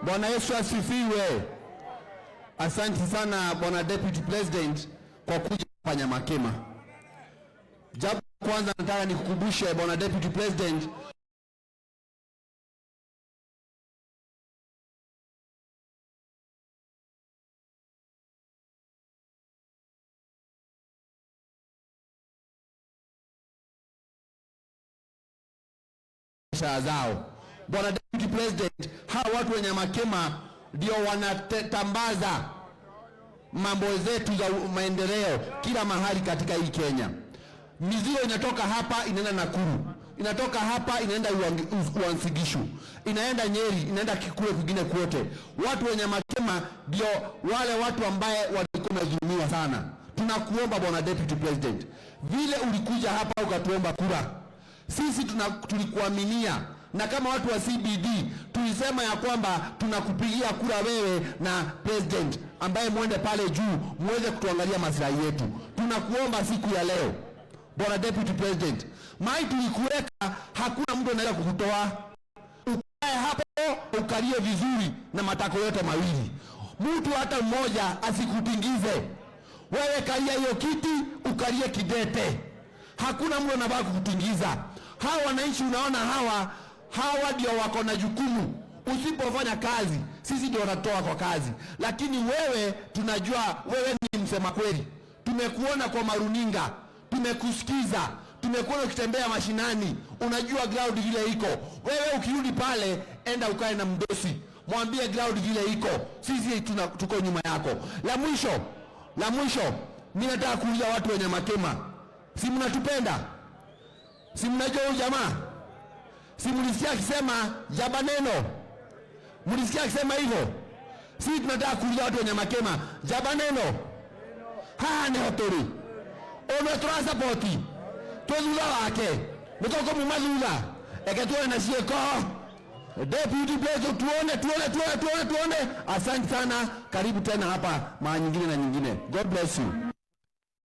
Bwana Yesu asifiwe. Asante sana Bwana Deputy President kwa kuja hapa Nyamakema. Jambo kwanza nataka nikukumbushe Bwana Deputy President zao. Bwana Deputy President, hawa watu wa Nyamakema ndio wanatambaza mambo zetu za maendeleo kila mahali katika hii Kenya. Mizigo inatoka hapa inaenda Nakuru, inatoka hapa inaenda Uasin Gishu, inaenda Nyeri, inaenda Kikuyu, kwingine kwote. Watu wa Nyamakema ndio wale watu ambaye walikuwa wamedhulumiwa sana. Tunakuomba Bwana Deputy President, vile ulikuja hapa ukatuomba kura, sisi tulikuaminia, na kama watu wa CBD tulisema ya kwamba tunakupigia kura wewe na president ambaye muende pale juu muweze kutuangalia maslahi yetu. Tunakuomba siku ya leo Bwana Deputy President, mai tulikuweka, hakuna mtu anaweza kukutoa. Ukae hapo ukalie vizuri na matako yote mawili, mtu hata mmoja asikutingize. Wewe kalia hiyo kiti, ukalie kidete, hakuna mtu anabaki kukutingiza. Hawa wananchi unaona hawa ndio wako na jukumu. Usipofanya kazi, sisi ndio wanatoa kwa kazi. Lakini wewe, tunajua wewe ni msema kweli. Tumekuona kwa maruninga, tumekusikiza, tumekuona ukitembea mashinani, unajua ground vile iko. Wewe ukirudi pale, enda ukae na mdosi, mwambie ground vile iko. Sisi tuko nyuma yako. La mwisho, mimi nataka kuuliza watu wa Nyamakema, si mnatupenda? Si mnajua huyu jamaa? Si mlisikia akisema Jabaneno? Mlisikia akisema hivyo? Sisi tunataka kuuliza watu wa Nyamakema, Jabaneno ni hotori ono transporti tuzula wake mtoko mumazuza ekatuwe na sieko. Deputy President, tuone. Asante sana, karibu tena hapa mara nyingine na nyingine. God bless you.